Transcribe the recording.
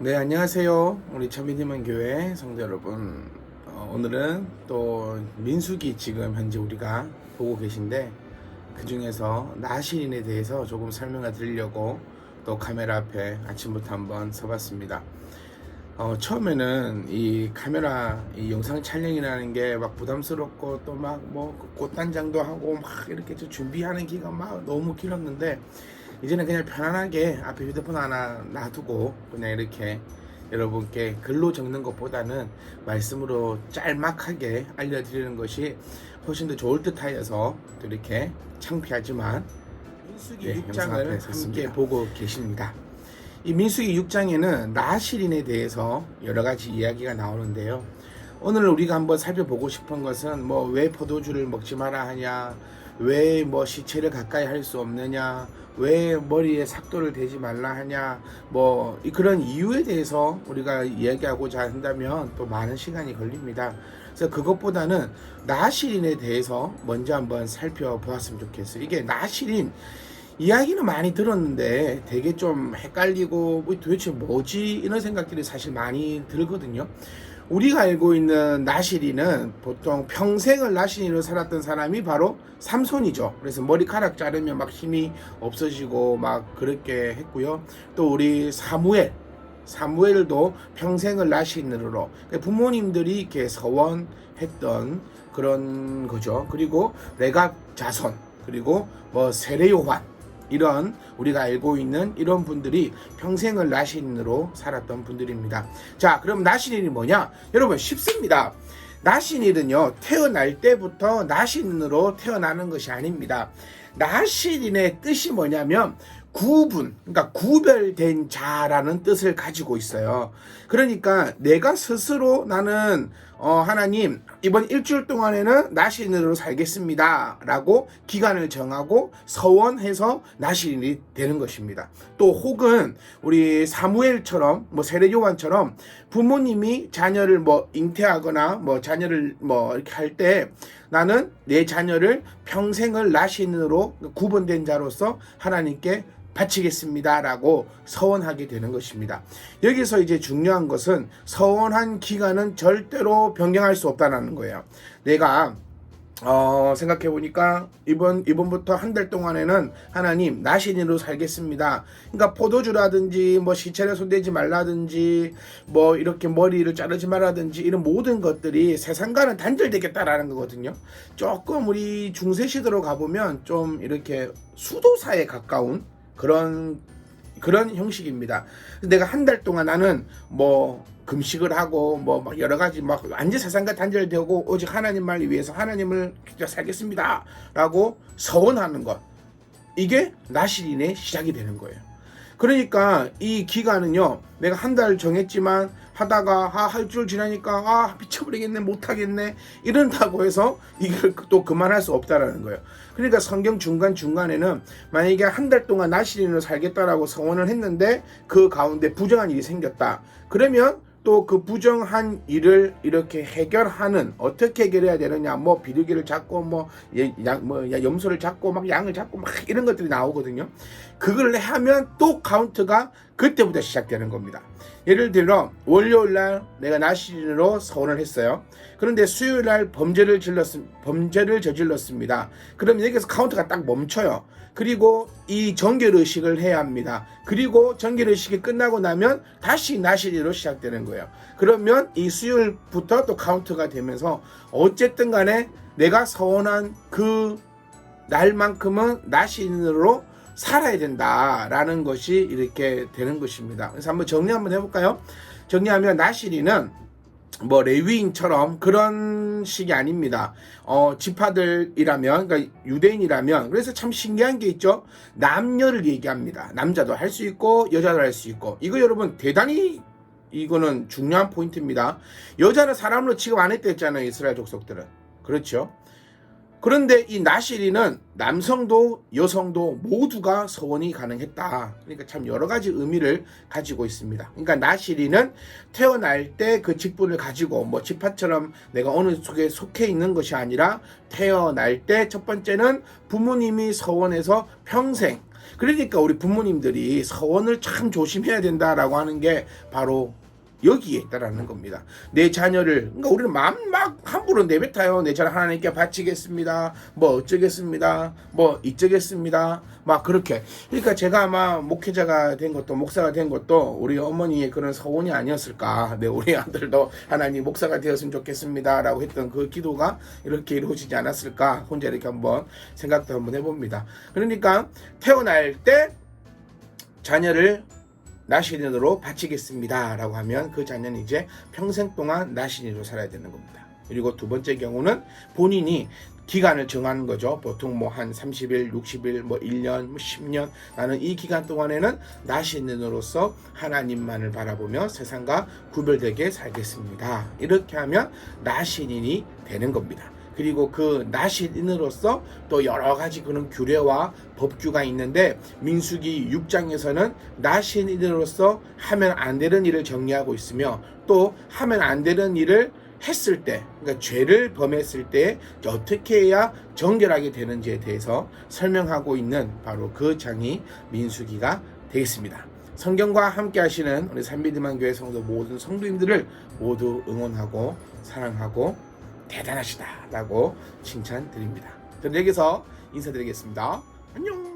네, 안녕하세요. 우리 천민희만 교회 성도 여러분. 오늘은 또 민수기 지금 현재 우리가 보고 계신데 그 중에서 나시린에 대해서 조금 설명을 드리려고 또 카메라 앞에 아침부터 한번 서봤습니다. 처음에는 이 카메라 이 영상 촬영이라는 게 막 부담스럽고 또 막 뭐 꽃단장도 하고 막 이렇게 준비하는 기간 막 너무 길었는데 이제는 그냥 편안하게 앞에 휴대폰 하나 놔두고 그냥 이렇게 여러분께 글로 적는 것보다는 말씀으로 짤막하게 알려드리는 것이 훨씬 더 좋을 듯 하여서 또 이렇게 창피하지만 민수기 6장을 함께 보고 계십니다. 이 민수기 6장에는 나시린에 대해서 여러 가지 이야기가 나오는데요. 오늘 우리가 한번 살펴보고 싶은 것은 뭐 왜 포도주를 먹지 마라 하냐, 왜 뭐 시체를 가까이 할 수 없느냐, 왜 머리에 삭도를 대지 말라 하냐, 뭐 그런 이유에 대해서 우리가 이야기하고자 한다면 또 많은 시간이 걸립니다. 그래서 그것보다는 나시린에 대해서 먼저 한번 살펴보았으면 좋겠어요. 이게 나시린 이야기는 많이 들었는데 되게 좀 헷갈리고 도대체 뭐지 이런 생각들이 사실 많이 들거든요. 우리가 알고 있는 나시린은 보통 평생을 나시린으로 살았던 사람이 바로 삼손이죠. 그래서 머리카락 자르면 막 힘이 없어지고 막 그렇게 했고요. 또 우리 사무엘도 평생을 나시린으로 부모님들이 이렇게 서원했던 그런 거죠. 그리고 레갑 자손, 그리고 뭐 세례요한, 이런 우리가 알고 있는 이런 분들이 평생을 나시린으로 살았던 분들입니다. 자, 그럼 나시린이 뭐냐? 여러분 쉽습니다. 나시린은요, 태어날 때부터 나시린으로 태어나는 것이 아닙니다. 나시린의 뜻이 뭐냐면 구분, 그러니까 구별된 자라는 뜻을 가지고 있어요. 그러니까 내가 스스로 나는 하나님 이번 일주일 동안에는 나시린으로 살겠습니다 라고 기간을 정하고 서원해서 나시린이 되는 것입니다. 또 혹은 우리 사무엘처럼 뭐 세례 요한처럼 부모님이 자녀를 뭐 잉태하거나 뭐 자녀를 뭐 이렇게 할 때 나는 내 자녀를 평생을 나시린으로 구분된 자로서 하나님께 바치겠습니다 라고 서원하게 되는 것입니다. 여기서 이제 중요한 것은 서원한 기간은 절대로 변경할 수 없다는 거예요. 내가 생각해 보니까 이번부터 한 달 동안에는 하나님 나시린으로 살겠습니다. 그러니까 포도주라든지 뭐 시체를 손대지 말라든지 뭐 이렇게 머리를 자르지 말라든지 이런 모든 것들이 세상과는 단절되겠다라는 거거든요. 조금 우리 중세 시대로 가보면 좀 이렇게 수도사에 가까운 그런 형식입니다. 내가 한 달 동안 나는 뭐 금식을 하고 뭐 여러 가지 막 완전 세상과 단절되고 오직 하나님만을 위해서 하나님을 살겠습니다라고 서원하는 것, 이게 나시린의 시작이 되는 거예요. 그러니까 이 기간은요, 내가 한 달 정했지만 하다가 할 줄 지나니까 미쳐버리겠네, 못하겠네 이런다고 해서 이걸 또 그만할 수 없다라는 거예요. 그러니까 성경 중간중간에는 만약에 한 달 동안 나시린으로 살겠다라고 서원을 했는데 그 가운데 부정한 일이 생겼다, 그러면 또 그 부정한 일을 이렇게 해결하는, 어떻게 해결해야 되느냐, 뭐 비둘기를 잡고 뭐 염소를 잡고 막 양을 잡고 막 이런 것들이 나오거든요. 그걸 하면 또 카운트가 그때부터 시작되는 겁니다. 예를 들어 월요일날 내가 나시린으로 서원을 했어요. 그런데 수요일날 범죄를 저질렀습니다. 그럼 여기서 카운트가 딱 멈춰요. 그리고 이 정결의식을 해야 합니다. 그리고 정결의식이 끝나고 나면 다시 나시린으로 시작되는 거예요. 그러면 이 수요일부터 또 카운트가 되면서 어쨌든 간에 내가 서원한 그 날만큼은 나시린으로 살아야 된다라는 것이 이렇게 되는 것입니다. 그래서 한번 정리 한번 해볼까요? 정리하면 나시린은 뭐 레위인처럼 그런 식이 아닙니다. 지파들이라면, 그러니까 유대인이라면, 그래서 참 신기한 게 있죠. 남녀를 얘기합니다. 남자도 할 수 있고 여자도 할 수 있고. 이거 여러분 대단히 이거는 중요한 포인트입니다. 여자는 사람으로 취급 안 했다 했잖아요, 이스라엘 족속들은. 그렇죠? 그런데 이 나시린은 남성도 여성도 모두가 서원이 가능했다. 그러니까 참 여러 가지 의미를 가지고 있습니다. 그러니까 나시린은 태어날 때 그 직분을 가지고 뭐 지파처럼 내가 어느 속에 속해 있는 것이 아니라 태어날 때 첫 번째는 부모님이 서원해서 평생, 그러니까 우리 부모님들이 서원을 참 조심해야 된다라고 하는 게 바로 여기에 있다라는 겁니다. 내 자녀를, 그러니까 우리는 마음 막 함부로 내뱉어요. 내 자녀 하나님께 바치겠습니다. 뭐 어쩌겠습니다. 뭐 이쩌겠습니다. 막 그렇게. 그러니까 제가 아마 목회자가 된 것도, 목사가 된 것도 우리 어머니의 그런 서원이 아니었을까. 네, 우리 아들도 하나님 목사가 되었으면 좋겠습니다라고 했던 그 기도가 이렇게 이루어지지 않았을까. 혼자 이렇게 한번 생각도 한번 해봅니다. 그러니까 태어날 때 자녀를 나시린으로 바치겠습니다 라고 하면 그 자녀는 이제 평생 동안 나시린으로 살아야 되는 겁니다. 그리고 두 번째 경우는 본인이 기간을 정하는 거죠. 보통 뭐 한 30일, 60일, 뭐 1년, 뭐 10년. 나는 이 기간 동안에는 나시린으로서 하나님만을 바라보며 세상과 구별되게 살겠습니다. 이렇게 하면 나시린이 되는 겁니다. 그리고 그 나시린으로서 또 여러 가지 그런 규례와 법규가 있는데 민수기 6장에서는 나시린으로서 하면 안 되는 일을 정리하고 있으며 또 하면 안 되는 일을 했을 때, 그러니까 죄를 범했을 때 어떻게 해야 정결하게 되는지에 대해서 설명하고 있는 바로 그 장이 민수기가 되겠습니다. 성경과 함께 하시는 우리 산미드만 교회 성도 모든 성도님들을 모두 응원하고 사랑하고 대단하시다라고 칭찬드립니다. 저는 여기서 인사드리겠습니다. 안녕.